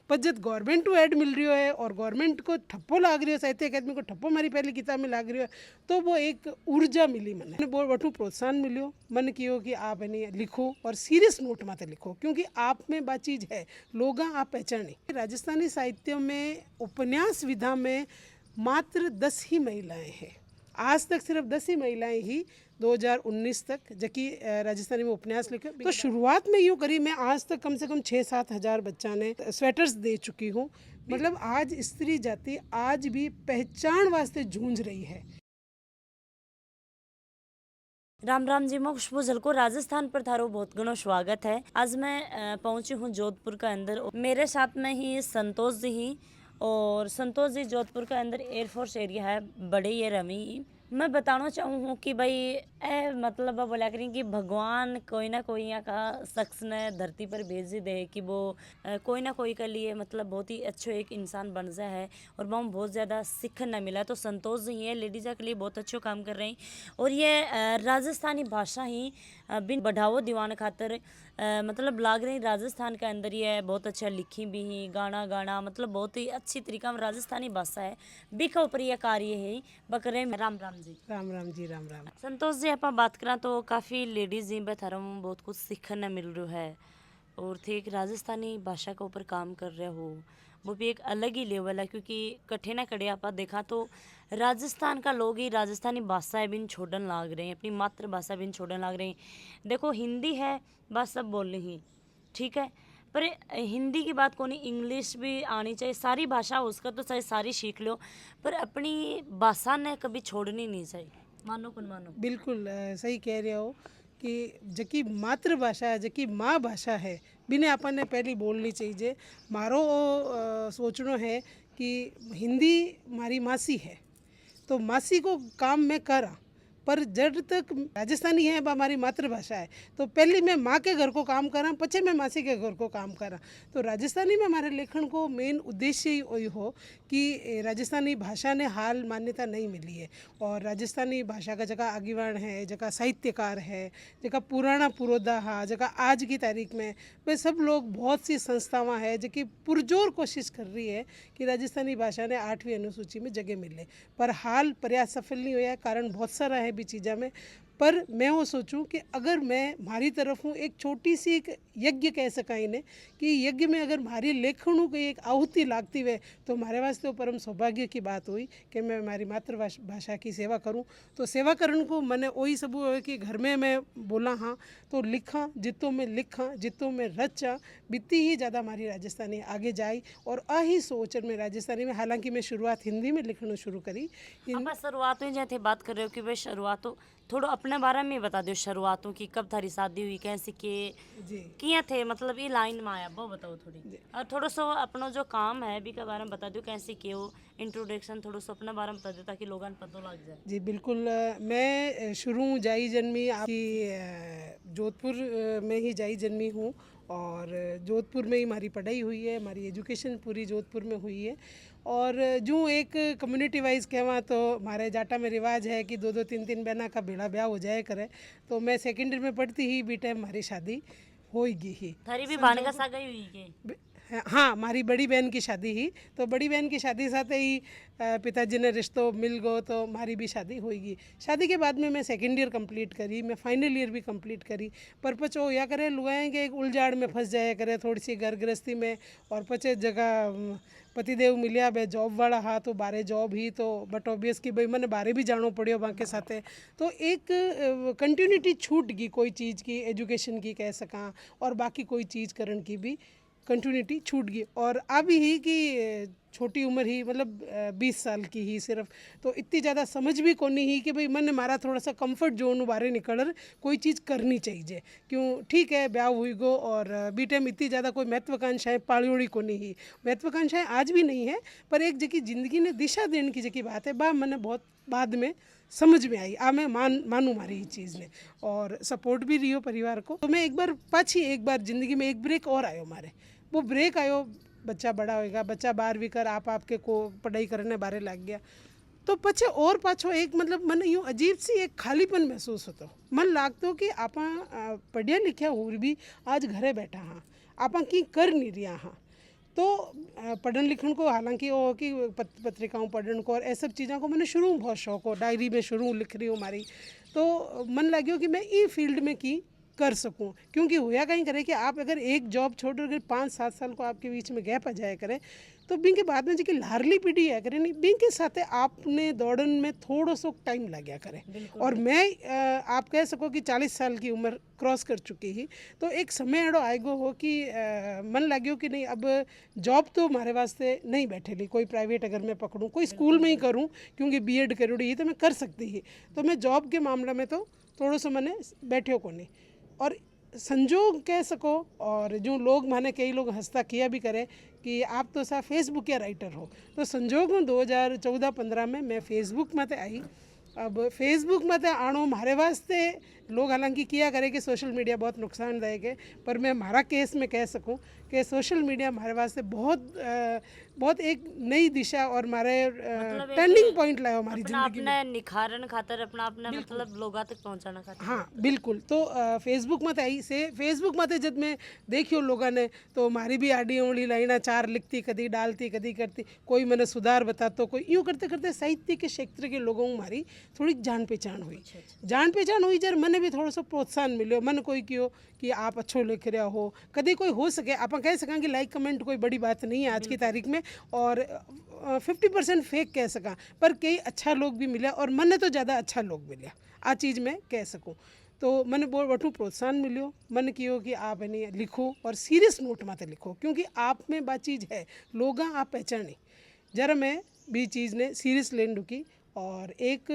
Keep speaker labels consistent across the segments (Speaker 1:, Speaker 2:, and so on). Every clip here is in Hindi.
Speaker 1: पर जब गवर्नमेंट को एड मिल रही है और गवर्नमेंट को ठप्पो लाग रही है, साहित्य अकादमी को ठप्पो मारी पहली किताब में लाग रही है, तो वो एक ऊर्जा मिली मैंने बहुत वटू प्रोत्साहन मिलो। मन कियो कि आप लिखो और सीरियस नोट में लिखो, क्योंकि आप में बा चीज़ है लोग आप पहचाने। राजस्थानी साहित्य में उपन्यास विधा में मात्र 10 ही महिलाएं हैं। आज तक सिर्फ 10 ही महिलाएं ही 2019 तक जबकि राजस्थानी में उपन्यास लिखे। तो शुरुआत में यूँ करी, मैं आज तक कम से कम 6-7 हज़ार बच्चा ने स्वेटर्स दे चुकी हूँ। मतलब आज स्त्री जाति आज भी पहचान वास्ते जूझ रही है।
Speaker 2: राम राम जी, मैं खुशबू झलको राजस्थान पर थारो बहुत घणो स्वागत है। आज मैं पहुंची हूँ जोधपुर का अंदर। मेरे साथ में ही संतोष जी ही, और संतोष जी जोधपुर का अंदर एयरफोर्स एरिया है बड़े ये रमी। मैं बताना चाहूँ कि भाई मतलब बोला करें कि भगवान कोई ना कोई यहाँ का शख्स ने धरती पर भेज ही दे कि वो कोई ना कोई के लिए मतलब बहुत ही अच्छो एक इंसान बन जाए है, और वहाँ बहुत ज़्यादा सीखने मिला। तो संतोष जी ये लेडीज़ के लिए बहुत अच्छो काम कर रहे हैं, और ये राजस्थानी भाषा ही बिन बढ़ावो दीवान खातर मतलब लाग रही राजस्थान के अंदर ही है। बहुत अच्छा लिखी भी ही गाना मतलब बहुत ही अच्छी तरीका में राजस्थानी भाषा है बिका ऊपर यह कार्य है बकरे। राम राम जी।
Speaker 1: राम राम जी। राम राम।
Speaker 2: संतोष जी, आप बात करा तो काफ़ी लेडीज जी थारा बहुत कुछ सीखने मिल रहा है, और थे एक राजस्थानी भाषा के ऊपर काम कर रहे हो, वो भी एक अलग ही लेवल है। क्योंकि कठे ना कड़े आप देखा तो राजस्थान का लोग ही राजस्थानी भाषा बिन छोड़न लाग रहे हैं, अपनी मातृभाषा बिन छोड़न लाग रहे हैं। देखो हिंदी है बस सब बोलनी ही ठीक है, पर हिंदी की बात को नहीं, इंग्लिश भी आनी चाहिए। सारी भाषा उसका तो चाहे सारी सीख लो, पर अपनी भाषा ने कभी छोड़नी नहीं चाहिए। मानो कौन मानो।
Speaker 1: बिल्कुल सही कह रहे हो कि जकी मातृभाषा है, जकी माँ भाषा है, बिने अपन ने पहली बोलनी चाहिए। मारो सोचना है कि हिंदी मारी मासी है, तो मासी को काम मैं करा, पर जब तक राजस्थानी है हमारी मातृभाषा है, तो पहले मैं माँ के घर को काम करा, पछे मैं मासी के घर को काम करा। तो राजस्थानी में हमारे लेखन को मेन उद्देश्य ही वही हो कि राजस्थानी भाषा ने हाल मान्यता नहीं मिली है, और राजस्थानी भाषा का जगह आगीवान है, जगह साहित्यकार है, जगह पुराना पुरोधा हा, जगह आज की तारीख में वे सब लोग, बहुत सी संस्थावां है जो कि पुरजोर कोशिश कर रही है कि राजस्थानी भाषा ने 8वीं अनुसूची में जगह मिले, पर हाल प्रयास सफल नहीं हुआ है। कारण बहुत सारा है भी चीज़ा में, पर मैं वो सोचूं कि अगर मैं हमारी तरफ हूँ एक छोटी सी एक यज्ञ कह सका इन्हें कि यज्ञ में अगर हमारी लेखनों की एक आहुति लागती हुए, तो हमारे वास्ते परम सौभाग्य की बात हुई कि मैं हमारी मातृभाषा की सेवा करूं। तो सेवा करण को मैंने वही सब है कि घर में मैं बोला हाँ तो लिखा, जितों में लिखा, जितों में रचा, बीती ही ज़्यादा हमारी राजस्थानी आगे जाई। और आही सोच में राजस्थानी में, हालांकि मैं शुरुआत हिंदी में लिखना शुरू करी।
Speaker 2: आप शुरुआत में जैसे बात कर रहे हो कि भाई शुरुआत तो थोड़ा अपने बारे में बता दो, शुरुआतों की कब थारी शादी हुई, कैसे के
Speaker 1: जी
Speaker 2: किया थे, मतलब ये लाइन में आया वो बताओ थोड़ी। और थोड़ा सा अपना जो काम है भी के बारे में बता दो, कैसे के हो इंट्रोडक्शन थोड़ा सा अपने बारे में बता दो ताकि लोगों को पता लग जाए।
Speaker 1: जी बिल्कुल। मैं शुरू जाई जन्मी आपकी जोधपुर में ही जाई जन्मी हूँ, और जोधपुर में ही हमारी पढ़ाई हुई है, हमारी एजुकेशन पूरी जोधपुर में हुई है। और जो एक कम्युनिटी वाइज कहवा तो हमारे जाटा में रिवाज है कि 2-2 3-3 बहना का बेड़ा ब्याह हो जाए करे। तो मैं सेकेंडरी में पढ़ती ही भी टाइम हमारी शादी होगी ही।
Speaker 2: थारी भी बाण का सागा ही हुई के?
Speaker 1: हाँ, हमारी बड़ी बहन की शादी ही, तो बड़ी बहन की शादी साथ ही पिताजी ने रिश्तों मिल गो, तो हमारी भी शादी होगी। शादी के बाद में मैं सेकेंड ईयर कंप्लीट करी, मैं फाइनल ईयर भी कंप्लीट करी, पर पचो या करे लुआएंगे एक उलझाड़ में फंस जाया करे थोड़ी सी घर गृहस्थी में, और पचे जगह पतिदेव मिलिया बे जॉब वाला हाँ तो बारे जॉब ही, तो बट ऑब्वियस कि भाई मैंने बारे भी जानो पड़ियो बाके साथे। तो एक कंटिन्यूटी छूट गई कोई चीज़ की, एजुकेशन की कह सका, और बाकी कोई चीज़ करन की भी कंटिन्यूटी छूट गई। और अभी ही कि छोटी उम्र ही, मतलब 20 साल की ही सिर्फ, तो इतनी ज़्यादा समझ भी कोनी ही कि भाई मन मारा थोड़ा सा कंफर्ट जोन बारे निकल कोई चीज़ करनी चाहिए। क्यों ठीक है ब्याह हुई गो, और बी टाइम इतनी ज़्यादा कोई महत्वाकांक्षाएँ पालियोड़ी कोनी ही, महत्वाकांक्षाएँ आज भी नहीं है, पर एक जगह ज़िंदगी ने दिशा देने की जगह बात है बा मैंने बहुत बाद में समझ में आई। मैं मानूँ मारी ही चीज़ ने, और सपोर्ट भी रही हो परिवार को। तो मैं एक बार ज़िंदगी में एक ब्रेक और आयो मारे, वो ब्रेक आयो बच्चा बड़ा होएगा, बच्चा 12वीं कर आपके को पढ़ाई करने बारे लग गया, तो पछे और पाछो एक मतलब मन यूँ अजीब सी एक खालीपन महसूस होता, मन लागतो कि आप पढ़िया लिखा और भी आज घरे बैठा हाँ, आप की कर नहीं रिया हाँ। तो पढ़न लिखण को हालांकि वो कि पत्रिकाओं पढ़न को और ऐ सब चीज़ों को मैंने शुरू में बहुत शौक हो, डायरी में शुरू लिख रही हूँ मारी, तो मन लग्यो कि मैं ई फील्ड में की कर सकूं, क्योंकि होया कहीं करे कि आप अगर एक जॉब छोड़ अगर 5-7 साल को आपके बीच में गैप आ जाए करे तो बिन के बाद में जी लारली पीढ़ी है करे नहीं बिन के साथ आपने दौड़न में थोड़ो सो टाइम लग गया करे। और मैं आप कह सको कि 40 साल की उम्र क्रॉस कर चुकी ही, तो एक समय अड़ो आएगो हो कि मन लग्यो कि नहीं अब जॉब तो हमारे वास्ते नहीं बैठे ली, कोई प्राइवेट अगर मैं पकड़ूँ कोई स्कूल में ही करूँ क्योंकि बीएड करूँगी तो मैं कर सकती ही, तो मैं जॉब के मामले में तो थोड़ो सो मैंने बैठो को नहीं। और संजोग कह सको और जो लोग माने कई लोग हंसता किया भी करे कि आप तो सा फेसबुक या राइटर हो, तो संजोग में 2014-15 में मैं फेसबुक में आई। अब फेसबुक में आणो मारे वास्ते लोग हालांकि किया करे कि सोशल मीडिया बहुत नुकसानदायक है, पर मैं हमारा केस में कह सकूं कि सोशल मीडिया हमारे वास्ते बहुत एक नई दिशा और हमारे टर्निंग पॉइंट लाया हमारी जिंदगी में।
Speaker 2: अपने निखारन खातर अपना अपने मतलब लोगों तक पहुंचाना खातर।
Speaker 1: हाँ बिल्कुल, तो फेसबुक मत आई से फेसबुक मत जब मैं देखियो लोगों ने तो हमारी भी आड़ी उंगली लाइना 4 लिखती कदी डालती कदी करती, कोई मैंने सुधार बतातो, कोई यूँ करते करते साहित्य के क्षेत्र के लोगों में हमारी थोड़ी जान पहचान हुई। जान पहचान हुई जर मैंने भी थोड़ा सा प्रोत्साहन मिलो, मन कोई क्यों कि आप अच्छो लिख रहे हो, कभी कोई हो सके आप कह सकें कि लाइक कमेंट कोई बड़ी बात नहीं है आज की तारीख में, और 50% फेक कह सका पर कई अच्छा लोग भी मिले और मन तो ज़्यादा अच्छा लोग मिले आ चीज़ में कह सकूँ। तो मैंने बहुत बटू प्रोत्साहन मिलो, मन कियो कि आप है लिखो और सीरियस नोट माते लिखो, क्योंकि आप में बात चीज़ है लोग आप पहचाने जरा मैं भी चीज़ ने सीरियस लेन ढुकी। और एक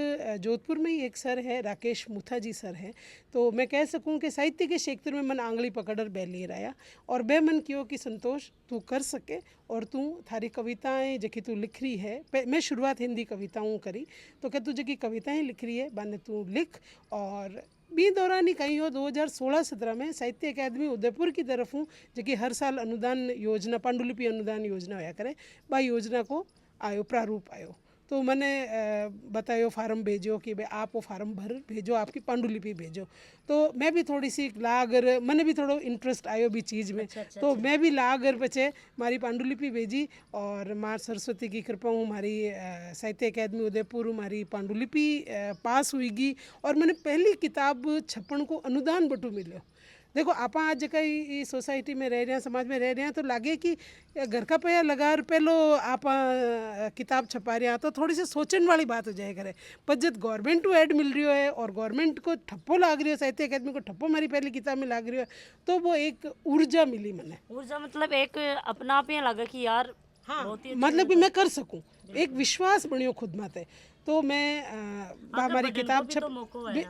Speaker 1: जोधपुर में ही एक सर है राकेश मुथाजी सर है, तो मैं कह सकूं कि साहित्य के क्षेत्र में मन आंगली पकड़ बे ले रहा और बे मन कियो कि संतोष तू कर सके और तू थारी कविताएं जकी तू लिख रही है, मैं शुरुआत हिंदी कविताओं करी तो क्या तू जकी कविताएं लिख रही है बाने तू लिख। और बी दौरान ही कहीं हो 2016-17 में साहित्य अकादमी उदयपुर की तरफ हूँ जबकि हर साल अनुदान योजना पांडुलिपि अनुदान योजना होया करे बा योजना को आयो प्रारूप आयो, तो मैंने बतायो फार्म भेजो कि भाई आप वो फार्म भर भेजो आपकी पांडुलिपि भेजो, तो मैं भी थोड़ी सी लागर मैंने भी थोड़ा इंटरेस्ट आयो भी चीज़ में। तो मैं भी लागर बचे मारी पांडुलिपि भेजी और माँ सरस्वती की कृपा हूँ मारी साहित्य अकादमी उदयपुर हमारी पांडुलिपि पास हुईगी और मैंने पहली किताब छपन को अनुदान बटू मिलो। देखो आप आज कई सोसाइटी में रह रहे हैं समाज में रह रहे हैं तो लगे कि घर का पैसा लगा पहलो आप किताब छपा रहे हैं तो थोड़ी सी सोचने वाली बात हो जाए करे, पर जब गवर्नमेंट को ऐड मिल रही है और गवर्नमेंट को ठप्पो लाग रही है साहित्य अकादमी को ठप्पो हमारी पहली किताब में लाग रही है तो वो एक ऊर्जा मिली मैंने,
Speaker 2: ऊर्जा मतलब एक अपना आप ही लगा कि यार
Speaker 1: हाँ मतलब कि मैं कर सकूं, एक विश्वास बनियो खुद माते। तो मैं हमारी किताब छप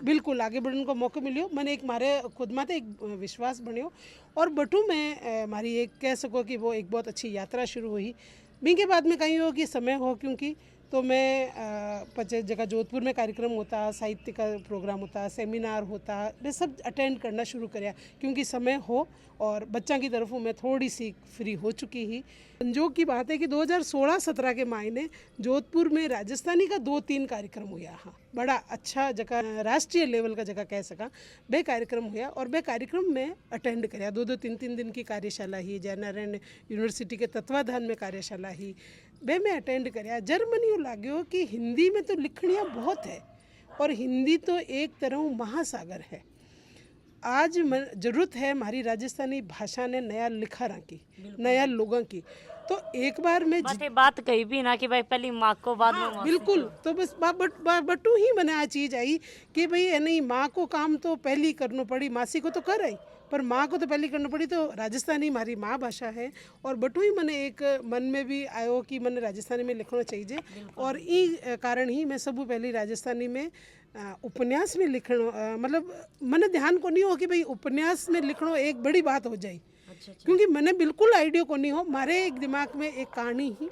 Speaker 1: बिल्कुल आगे बढ़ने को मौका मिलियो, मैंने एक मारे खुद माते एक विश्वास बनियो और बटू में हमारी एक कह सको कि वो एक बहुत अच्छी यात्रा शुरू हुई। बी के बाद में कहीं हो कि समय हो क्योंकि तो मैं 50 जगह जोधपुर में कार्यक्रम होता, साहित्य का प्रोग्राम होता, सेमिनार होता, मैं सब अटेंड करना शुरू कराया क्योंकि समय हो और बच्चा की तरफ मैं थोड़ी सी फ्री हो चुकी ही। संजोग की बात है कि 2016-17 के महीने जोधपुर में राजस्थानी का 2-3 कार्यक्रम हुआ, हाँ बड़ा अच्छा जगह राष्ट्रीय लेवल का जगह कह सका बे कार्यक्रम हुआ और बे कार्यक्रम में अटेंड कराया 2-3 दिन की कार्यशाला ही जयनारायण यूनिवर्सिटी के तत्वाधान में कार्यशाला ही बे में अटेंड कराया। जर्मनी यूँ लाग्यो कि हिंदी में तो लिखनियाँ बहुत है और हिंदी तो एक तरह महासागर है, आज जरूरत है हमारी राजस्थानी भाषा ने नया लिखा की नया लोगों की, तो एक बार मैं
Speaker 2: बात कही भी ना कि भाई पहली माँ को बाद में
Speaker 1: हाँ, बिल्कुल तो बस बटू ही मैंने आ चीज़ आई कि भाई है नहीं माँ को काम तो पहली करना पड़ी, मासी को तो कर आई पर माँ को तो पहले करना पड़ी, तो राजस्थानी हमारी माँ भाषा है और बटू ही मैंने एक मन में भी आयो कि मैंने राजस्थानी में लिखना चाहिए और ई कारण ही मैं सब पहले राजस्थानी में उपन्यास में लिखना मतलब मैंने ध्यान को नहीं हो कि भाई उपन्यास में लिखना एक बड़ी बात हो जाए, क्योंकि मैंने बिल्कुल आइडिया को नहीं हो, मारे एक दिमाग में एक कहानी ही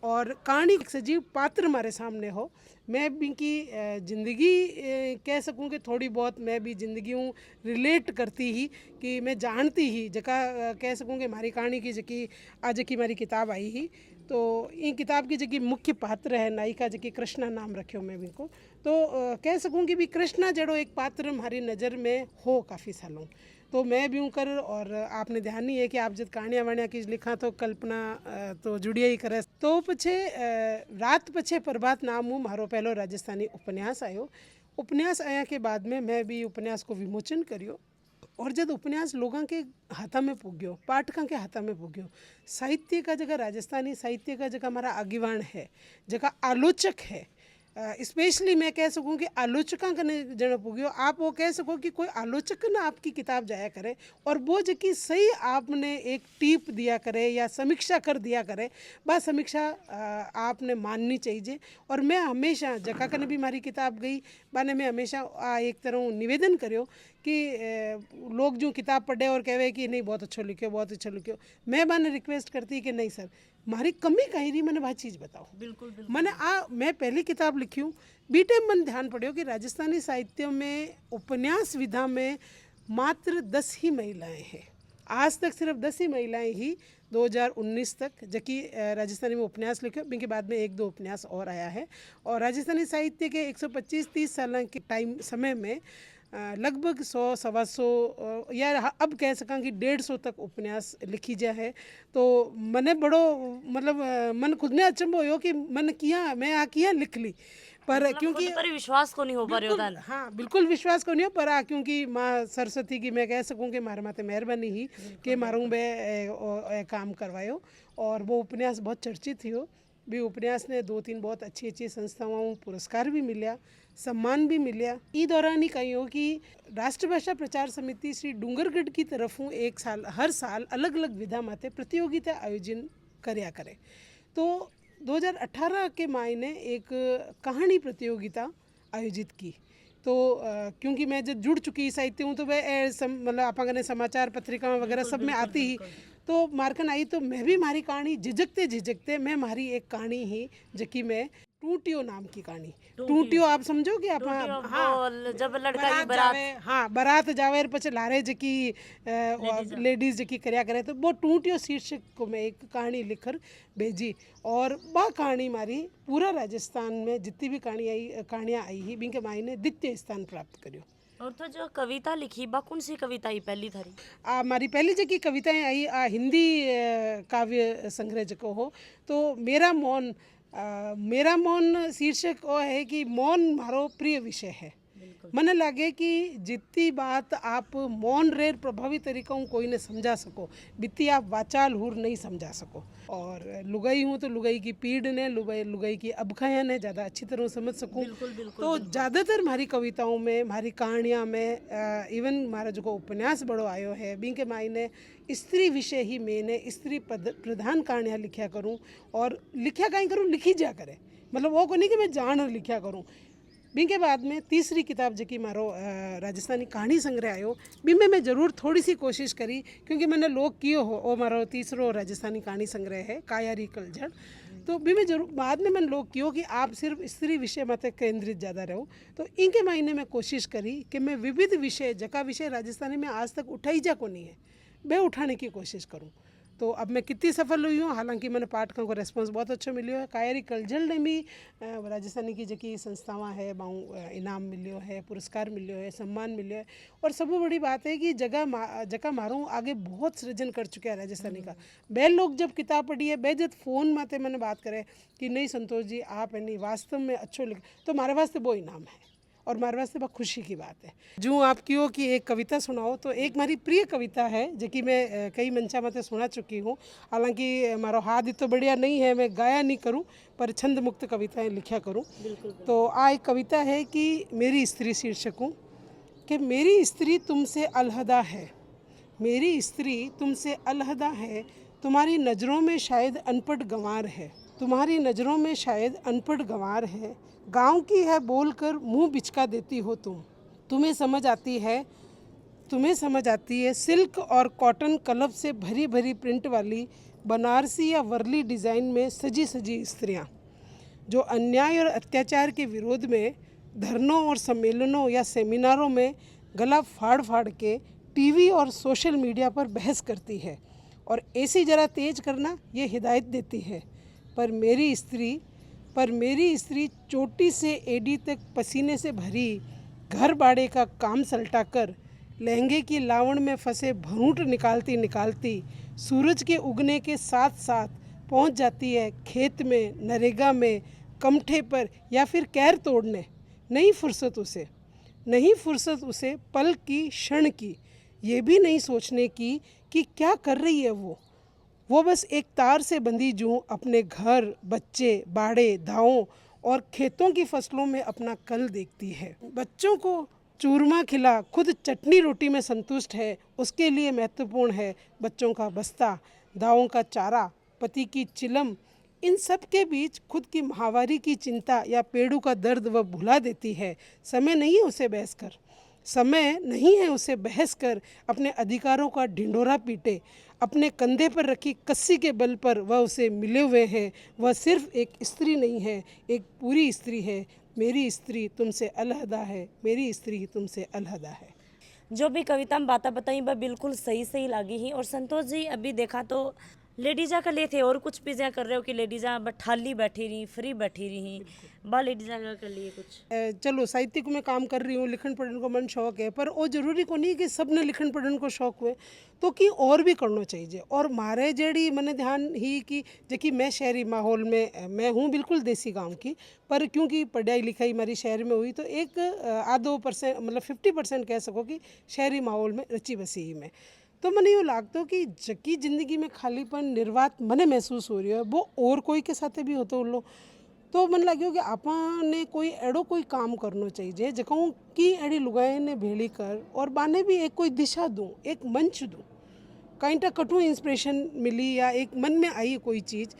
Speaker 1: और कहानी एक सजीव पात्र हमारे सामने हो, मैं भी की ज़िंदगी कह सकूँ कि थोड़ी बहुत मैं भी ज़िंदगी रिलेट करती ही कि मैं जानती ही जगह कह सकूँ कि हमारी कहानी की जकी आज की हमारी किताब आई ही, तो इन किताब की जगह मुख्य पात्र है नायिका जकी कृष्णा नाम रखियो मैं भी को, तो कह सकूँ कि भी कृष्णा जड़ो एक पात्र हमारी नज़र में हो काफ़ी सालों, तो मैं भी हूँ कर, और आपने ध्यान नहीं है कि आप जब कहानियाँ वाणियाँ की लिखा तो कल्पना तो जुड़िया ही करे। तो पछे रात पछे प्रभात नाम हूँ मारो पहलो राजस्थानी उपन्यास आयो। उपन्यास आया के बाद में मैं भी उपन्यास को विमोचन करियो, और जब उपन्यास लोगों के हाथा में पुग्यो, पाठकों के हाथा में पुग्यो, साहित्य का जगह राजस्थानी साहित्य का जगह हमारा आगीवान है, जगह आलोचक है, स्पेशली मैं कह सकूं कि आलोचकों का जन पुग्यो। आप वो कह सको कि कोई आलोचक ना आपकी किताब जाया करे और वो जबकि सही आपने एक टिप दिया करे या समीक्षा कर दिया करे, बस समीक्षा आपने माननी चाहिए। और मैं हमेशा जका कने भी मारी किताब गई बाने मैं हमेशा एक तरह निवेदन करो कि लोग जो किताब पढ़े और कहे कि नहीं बहुत अच्छा लिखो बहुत अच्छा लिखो, मैं बाने रिक्वेस्ट करती कि नहीं सर मारी कमी कहीं रही, मैंने वह चीज़ बताओ।
Speaker 2: बिल्कुल
Speaker 1: मैंने मैं पहली किताब लिखी हूँ बीटे मन ध्यान पड़ियो कि राजस्थानी साहित्य में उपन्यास विधा में मात्र 10 ही महिलाएं हैं। आज तक सिर्फ 10 ही महिलाएं ही 2019 तक जबकि राजस्थानी में उपन्यास लिखे, इनके बाद में 1-2 उपन्यास और आया है। और राजस्थानी साहित्य के 125-30 साल के टाइम समय में लगभग 100-125 या अब कह सका कि 150 तक उपन्यास लिखी जा है। तो मने बड़ो मतलब मन खुद ने अचंभो हो कि मन किया मैं आ किया लिख ली, पर
Speaker 2: मतलब
Speaker 1: क्योंकि
Speaker 2: खुद पर विश्वास को नहीं हो पा रहे होता।
Speaker 1: हाँ बिल्कुल विश्वास को नहीं हो पर क्योंकि माँ सरस्वती की मैं कह सकूँ कि मारे माते मेहरबानी ही कि मारूँ बे काम करवायो। और वो उपन्यास बहुत चर्चित थियो। भी उपन्यास ने 2-3 बहुत अच्छी अच्छी संस्थाओं पुरस्कार भी मिलिया, सम्मान भी मिलिया। ई दौरान ही कही हो कि राष्ट्रभाषा प्रचार समिति श्री डूंगरगढ़ की तरफों हर साल अलग अलग विधा माते प्रतियोगिता आयोजन करया करे। तो 2018 के महीने एक कहानी प्रतियोगिता आयोजित की। तो क्योंकि मैं जब जुड़ चुकी साहित्य हूँ तो वह मतलब आप समाचार पत्रिका वगैरह सब में आती ही, तो मार्कन आई तो मैं भी मारी कहानी झिझकते मैं मारी एक कहानी ही जबकि मैं टूटियो नाम की कहानी। टूटियो आप समझो कि आप
Speaker 2: जब लड़का की बारात
Speaker 1: हाँ बारात जावे पछे लारे जकी लेडीज जकी करया करे, तो वो टूटियो शीर्षक को मैं एक कहानी लिखकर भेजी। और वह कहानी मारी पूरा राजस्थान में जितनी भी कहानियाँ आई ही बिनके माई ने द्वितीय स्थान प्राप्त करियो।
Speaker 2: और तो जो कविता लिखी बा कौन सी कविता ही पहली थारी?
Speaker 1: हमारी पहली जगह कविताएं आई हिंदी काव्य संग्रह जको हो तो मेरा मौन शीर्षक वो है कि मौन मारो प्रिय विषय है। मने लगे कि जितनी बात आप मौन रेर प्रभावी तरीकों कोई ने समझा सको बित्ती आप वाचाल हुर नहीं समझा सको। और लुगाई हूँ तो लुगाई की पीड़ ने लुगाई की अबखाया ने ज़्यादा अच्छी तरह समझ सकूँ। तो ज़्यादातर हमारी कविताओं में हमारी कहानियाँ में इवन हमारा जो उपन्यास बड़ो आयो है बिंके माई ने स्त्री विषय ही मैंने स्त्री प्रधान कहानियाँ लिखा करूँ। और लिखा कहीं करूँ लिखी जा करे, मतलब वो को नहीं कि मैं जान लिखा करूँ। बिंके बाद में तीसरी किताब जबकि मारो राजस्थानी कहानी संग्रह आयो बिंबे में ज़रूर थोड़ी सी कोशिश करी क्योंकि मैंने लोग कियो हो वो मारो तीसरो राजस्थानी कहानी संग्रह है कायारी कलझड़। तो बिंबे जरूर बाद में मैंने लोग कियो कि आप सिर्फ स्त्री विषय मत केंद्रित ज़्यादा रहो। तो इनके महीने में कोशिश करी कि मैं विविध विषय जका विषय राजस्थानी में आज तक उठाई जा को नहीं है मैं उठाने की कोशिश करूँ। तो अब मैं कितनी सफल हुई हूँ, हालांकि मैंने पाठकों को रेस्पॉन्स बहुत अच्छा मिलियो है। कायरी कलझड़ ने भी राजस्थानी की जकी संस्थावां है बाऊ इनाम मिलियो है, पुरस्कार मिलियो है, सम्मान मिलियो है। और सबसे बड़ी बात है कि जगह मारूँ आगे बहुत सृजन कर चुके हैं राजस्थानी का। बे लोग जब किताब पढ़ी है बे जब फ़ोन माते मैंने बात करे कि नहीं संतोष जी आप नहीं वास्तव में अच्छो लिख, तो हमारे वास्ते वो इनाम है और हमारे वास्ते बहुत खुशी की बात है। जो आप क्यों कि एक कविता सुनाओ तो एक हमारी प्रिय कविता है जो कि मैं कई मंचा में सुना चुकी हूँ। हालांकि हमारा हाथ इतना बढ़िया नहीं है, मैं गाया नहीं करूँ पर छंद मुक्त कविताएं लिखा करूँ। तो एक कविता है कि मेरी स्त्री शीर्षक हूँ कि मेरी स्त्री तुमसे अलहदा है, मेरी स्त्री तुमसे अलहदा है, तुम्हारी नज़रों में शायद अनपढ़ गंवार है, तुम्हारी नज़रों में शायद अनपढ़ गंवार है, गांव की है बोलकर मुंह बिचका देती हो तुम्हें समझ आती है सिल्क और कॉटन कलफ से भरी भरी प्रिंट वाली बनारसी या वर्ली डिज़ाइन में सजी सजी स्त्रियां जो अन्याय और अत्याचार के विरोध में धरनों और सम्मेलनों या सेमिनारों में गला फाड़ फाड़ के टीवी और सोशल मीडिया पर बहस करती है और ऐसी जरा तेज करना ये हिदायत देती है। पर मेरी स्त्री चोटी से एडी तक पसीने से भरी घर बाड़े का काम सल्टा कर लहंगे की लावण में फंसे भरूट निकालती निकालती सूरज के उगने के साथ साथ पहुंच जाती है खेत में, नरेगा में, कमठे पर या फिर कैर तोड़ने। नहीं फुर्सत उसे पल की, क्षण की, ये भी नहीं सोचने की कि क्या कर रही है वो बस एक तार से बंधी जूं अपने घर, बच्चे, बाड़े, दावों और खेतों की फसलों में अपना कल देखती है। बच्चों को चूरमा खिला खुद चटनी रोटी में संतुष्ट है, उसके लिए महत्वपूर्ण है बच्चों का बस्ता, दावों का चारा, पति की चिलम। इन सब के बीच खुद की माहवारी की चिंता या पेड़ों का दर्द वह भुला देती है। समय नहीं है उसे बहस कर अपने अधिकारों का ढिंढोरा पीटे। अपने कंधे पर रखी कस्सी के बल पर वह उसे मिले हुए हैं। वह सिर्फ एक स्त्री नहीं है, एक पूरी स्त्री है। मेरी स्त्री तुमसे अलहदा है, मेरी स्त्री तुमसे अलहदा है।
Speaker 2: जो भी कविता में बातें बताई वह बिल्कुल सही सही लगी ही। और संतोष जी अभी देखा तो लेडीजा का लिए थे और कुछ पिज्जा कर रहे हो कि लेडीजा खाली बैठी रही, फ्री बैठी रही, बा लेडीजा का कर लिए कुछ।
Speaker 1: चलो साहित्यिक में काम कर रही हूँ, लिखन पढ़न को मन शौक है, पर वो जरूरी को नहीं कि सबने लिखन पढ़न को शौक हुए तो कि और भी करना चाहिए। और मारे जेड़ी मैंने ध्यान ही कि जबकि मैं शहरी माहौल में मैं हूँ, बिल्कुल देसी गांव की, पर क्योंकि पढ़ाई लिखाई हमारी शहर में हुई तो एक आधो परसेंट मतलब 50% कह सको कि शहरी माहौल में रची बसी ही में। तो मैंने यूँ लागतो कि जकी ज़िंदगी में खालीपन निर्वात मने महसूस हो रही है वो और कोई के साथ भी होतो उल्लो। तो मन लाग्यो कि आपने कोई एड़ो कोई काम करना चाहिए जकों की एड़ी लुगाई ने भेड़ी कर और बाने भी एक कोई दिशा दूँ, एक मंच दूँ। कहीं तक कटू इंस्पिरेशन मिली या एक मन में आई कोई चीज़।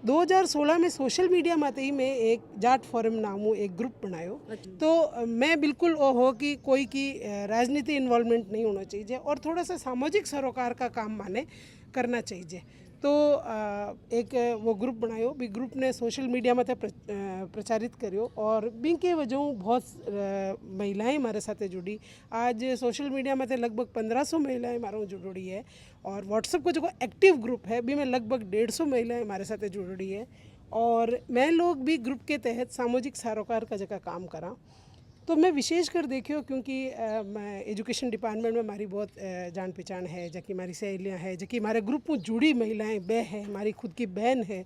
Speaker 1: 2016 में सोशल मीडिया माते ही मैं एक जाट फोरम नामू एक ग्रुप बनायो। तो मैं बिल्कुल वो हो कि कोई की राजनीति इन्वॉल्वमेंट नहीं होना चाहिए और थोड़ा सा सामाजिक सरोकार का काम माने करना चाहिए। तो एक वो ग्रुप बनायो, भी ग्रुप ने सोशल मीडिया में प्रचारित करियो और बी के वजह बहुत महिलाएं हमारे साथ जुड़ी। आज सोशल मीडिया में लगभग 1500 महिलाएं हमारे जुड़ी है और व्हाट्सएप को जो एक्टिव ग्रुप है भी में लगभग 150 महिलाएं हमारे साथ जुड़ी है। और मैं लोग भी ग्रुप के तहत सामाजिक सरोकार का जगह काम करा। तो मैं विशेष कर देखियो क्योंकि मैं एजुकेशन डिपार्टमेंट में हमारी बहुत जान पहचान है, जबकि हमारी सहेलियाँ हैं, जबकि हमारे ग्रुप में जुड़ी महिलाएं बह है, हमारी खुद की बहन है।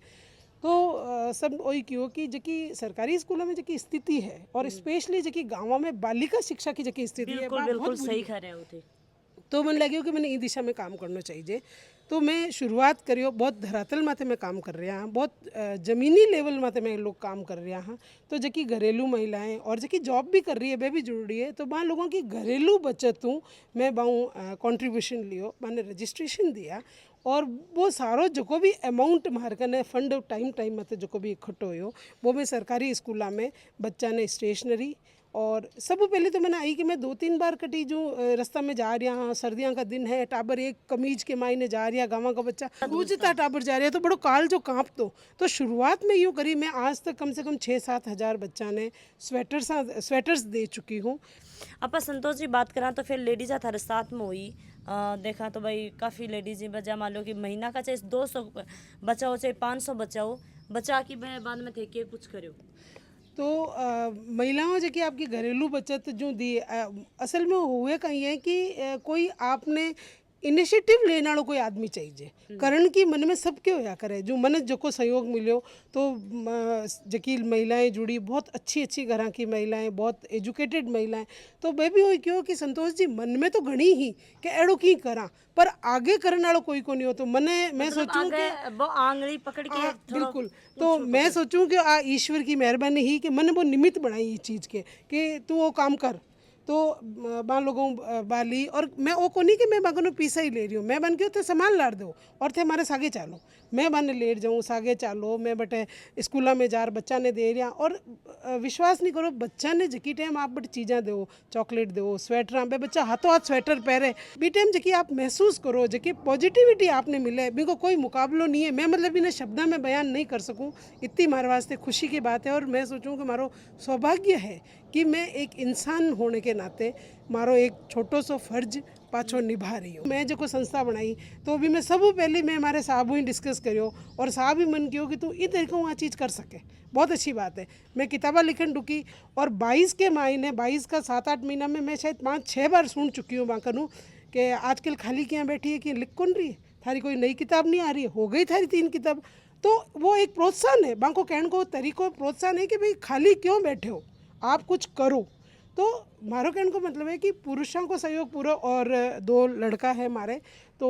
Speaker 1: तो सब वही क्यों कि जबकि सरकारी स्कूलों में जबकि स्थिति है और स्पेशली जबकि गाँवों में बालिका शिक्षा की जबकि स्थिति है
Speaker 2: बिल्कुल सही कह रहे हो।
Speaker 1: तो मन लगे कि मैंने इस दिशा में काम करना चाहिए। तो मैं शुरुआत करियो बहुत धरातल माथे में काम कर रहा हाँ, बहुत ज़मीनी लेवल माथे में लोग काम कर रहा हाँ। तो जबकि घरेलू महिलाएं और जबकि जॉब भी कर रही है वह भी जरूरी है। तो वहाँ लोगों की घरेलू बचत हूँ मैं बाहूँ कंट्रीब्यूशन लियो, मैंने रजिस्ट्रेशन दिया और वो सारो जो भी अमाउंट मार कने फंड टाइम मत जो भी इकट्ठो हो वो मैं सरकारी स्कूलों में बच्चा ने स्टेशनरी और सब पहले तो मैंने आई कि मैं 2-3 बार कटी जो रास्ता में जा रहा हाँ, सर्दियों का दिन है, टाबर एक कमीज के मायने जा रहा, गाँव का बच्चा गूंजता टाबर जा रहा तो बड़ो काल जो काँप तो शुरुआत में यूँ करी। मैं आज तक कम से कम 6-7 हज़ार बच्चा ने स्वेटर्स दे चुकी हूँ।
Speaker 2: आप संतोष जी बात करा तो फिर लेडीज थारे साथ में हुई देखा तो भाई काफ़ी लेडीज ही बचा, मान लो कि महीना का चाहे 200 बचाओ चाहे 500 बचाओ, बचा की बाद में थे के कुछ करो।
Speaker 1: तो महिलाओं जो कि आपकी घरेलू बचत जो दी असल में हुए कहीं है कि कोई आपने इनिशिएटिव लेने वाला कोई आदमी चाहिए करण की मन में सब क्यों होया करे जो मन जो को सहयोग मिलो। तो जकी महिलाएं जुड़ी बहुत अच्छी घर की महिलाएं, बहुत एजुकेटेड महिलाएं, तो वह भी हो क्यों कि संतोष जी मन में तो घनी ही कि एड़ो की करा पर आगे करने वाला कोई को नहीं हो। तो मने मैं सोचूं कि
Speaker 2: वो आंगली पकड़ के
Speaker 1: बिल्कुल तो मैं सोचूं कि ईश्वर की मेहरबानी ही कि मैंने वो निमित्त बनाई ये चीज़ के कि तू वो काम कर। तो बान लोगों बाली और मैं वो को नहीं कि मैं बागों पीसा ही ले रही हूँ, मैं बन के थे सामान लाड़ दो और थे हमारे सागे चालो, मैं बन लेट जाऊँ सागे चालो, मैं बटे स्कूला में जार बच्चा ने दे रहा। और विश्वास नहीं करो बच्चा ने जकी टाइम आप बट चीज़ें दो, चॉकलेट दो, स्वेटर बे बच्चा हाथों हाथ स्वेटर पहरे बी टाइम जकी आप महसूस करो जकी पॉजिटिविटी आपने मिले बिको कोई मुकाबलो नहीं है। मैं मतलब इन्हें शब्दा में बयान नहीं कर सकूँ, इतनी हमारे वास्ते खुशी की बात है। और मैं सोचूँ कि हमारो सौभाग्य है कि मैं एक इंसान होने के नाते मारो एक छोटो सो फर्ज पाछो निभा रही हूँ। मैं जो संस्था बनाई तो भी मैं सब पहले मैं हमारे साहब ही डिस्कस करियो और साहब ही मन कियो कि तू इ तरीके वहाँ चीज़ कर सके, बहुत अच्छी बात है। मैं किताबा लिखन ढुकी और 22 के महीने 22 का 7-8 महीना में मैं शायद 5-6 बार सुन चुकी हूँ बाकनू कि आजकल खाली क्या बैठी है कि लिख कौन रही है, थारी कोई नई किताब नहीं आ रही है, हो गई थारी 3 किताब। तो वो एक प्रोत्साहन है, बाको कहने को तरीको प्रोत्साहन है कि भाई खाली क्यों बैठे हो, आप कुछ करो। तो मारो कहने को मतलब है कि पुरुषों को सहयोग पूरा और 2 लड़का है मारे तो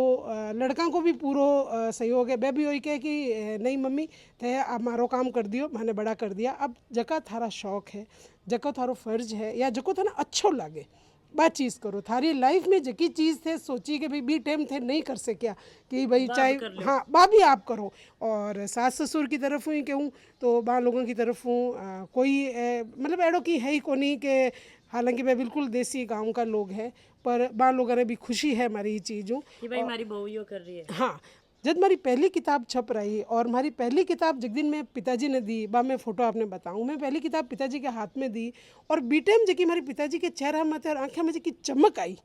Speaker 1: लड़का को भी पूरो सहयोग है। मैं भी वही कहे कि नहीं मम्मी थे आप मारो काम कर दियो, मैंने बड़ा कर दिया, अब जका थारा शौक है, जको थारो फर्ज है या जको थाने अच्छो लागे बात चीज़ करो। थारी लाइफ में जकी चीज़ थे सोची कि भाई बी टाइम थे नहीं कर सकिया कि भाई चाहे हाँ बा भी आप करो। और सास ससुर की तरफ ही कहूँ तो बा लोगों की तरफ हूँ कोई मतलब एड़ो की है ही कोनी के, हालांकि मैं बिल्कुल देसी गांव का लोग है पर बा लोगों ने भी खुशी है हमारी ये चीज़ों
Speaker 2: कि भाई हमारी बहू यो कर रही है।
Speaker 1: हाँ। जब हमारी पहली किताब छप रही और हमारी पहली किताब जिस दिन मैं पिताजी ने दी बा मैं फ़ोटो आपने बताऊँ, मैं पहली किताब पिताजी के हाथ में दी और बी टाइम जबकि हमारे पिताजी के चेहरा में और आँखें में जबकि चमक आई,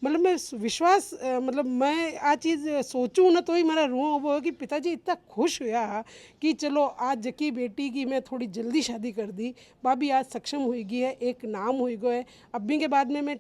Speaker 1: मतलब मैं विश्वास मतलब मैं आ चीज़ सोचूं ना तो ही मेरा रूह वो कि पिताजी इतना खुश हुआ कि चलो आज जकी बेटी की मैं थोड़ी जल्दी शादी कर दी, भाभी आज सक्षम हुई गई है, एक नाम हुई गो है। अभी के बाद में मैं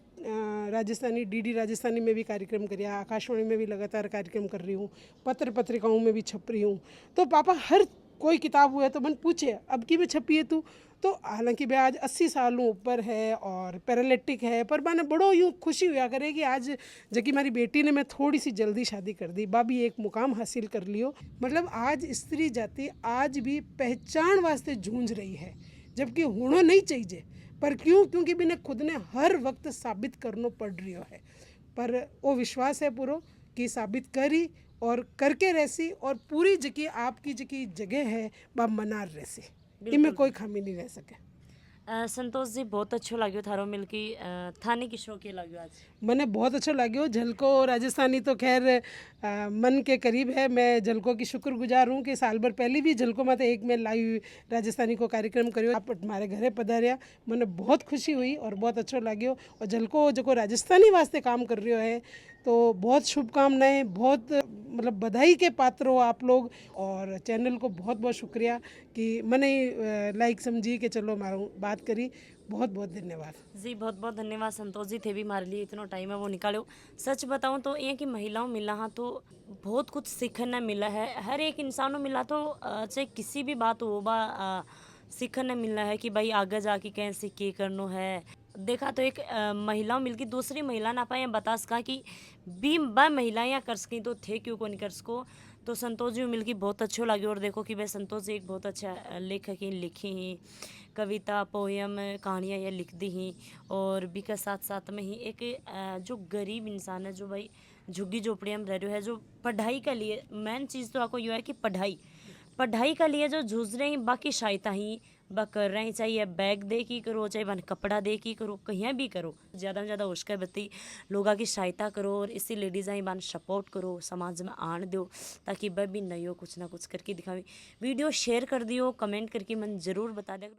Speaker 1: राजस्थानी डीडी राजस्थानी में भी कार्यक्रम करिया, आकाशवाणी में भी लगातार कार्यक्रम कर रही हूँ, पत्र पत्रिकाओं में भी छप रही हूँ। तो पापा हर कोई किताब हुआ तो मन पूछे अब की में छपी है तू, तो हालांकि मैं आज 80 सालों ऊपर है और पैरालिटिक है पर मैंने बड़ो यूँ खुशी हुआ करे कि आज जबकि हमारी बेटी ने मैं थोड़ी सी जल्दी शादी कर दी, भाभी एक मुकाम हासिल कर लियो। मतलब आज स्त्री जाति आज भी पहचान वास्ते जूझ रही है जबकि होना नहीं चाहिए, पर क्यों, क्योंकि मैंने खुद ने हर वक्त साबित करना पड़ रही है। पर वो विश्वास है पूरा कि साबित करी और करके रहसी और पूरी जगह आपकी जकी जगह है वह मनार रहसी, इनमें कोई खामी नहीं रह सके।
Speaker 2: संतोष जी बहुत अच्छो लाग्यो थारो मिलकी, थाने की शो के लाग्यो आज?
Speaker 1: मने बहुत अच्छा लाग्यो। झलको राजस्थानी तो खैर मन के करीब है। मैं झलको की शुक्रगुजार हूँ कि साल भर पहले भी झलको में एक मैं लाइव राजस्थानी को कार्यक्रम करियो, आप हमारे घरे पधारिया, मैंने बहुत खुशी हुई और बहुत अच्छा लाग्यो। और झलको जो राजस्थानी वास्ते काम कर रही है तो बहुत शुभकामनाएं, बहुत मतलब बधाई के पात्र हो आप लोग। और चैनल को बहुत बहुत शुक्रिया कि मैंने लाइक समझी कि चलो मारूँ बात करी, बहुत बहुत धन्यवाद
Speaker 2: जी। बहुत बहुत धन्यवाद संतोष जी, थे भी हमारे लिए इतना टाइम है वो निकालो। सच बताऊं तो ये कि महिलाओं मिला हाँ तो बहुत कुछ सीखने मिला है, हर एक इंसानों मिला तो चाहे किसी भी बात हो बा सीखने मिलना है कि भाई आगे जाके कैसे के करना है। देखा तो एक महिलाओं मिलकर दूसरी महिला ना पाए बता सका कि बी बा महिलाएं या कर सकें तो थे क्यों को नहीं कर सको। तो संतोष जी मिलकर बहुत अच्छो लगे और देखो कि भाई संतोष जी एक बहुत अच्छा लेखक ही लिखी ही कविता पोयम कहानियाँ ये लिख दी ही। और भी का साथ साथ में ही एक जो गरीब इंसान है जो भाई झुग्गी झोपड़िया में रह रहे है, जो पढ़ाई के लिए मेन चीज़ तो आपको यू है कि पढ़ाई के लिए जो जूझ रहे हैं बाकी सहायता ही बा कर रहे हैं, चाहे बैग दे की करो चाहे बन कपड़ा दे की करो कहीं भी करो, ज़्यादा से ज़्यादा होशकर बत्ती लोगों की सहायता करो और इसी लेडीज़ आई बन सपोर्ट करो, समाज में आन दो ताकि वह भी नई हो कुछ ना कुछ करके दिखावे। वीडियो शेयर कर दियो, कमेंट करके मन ज़रूर बता दे।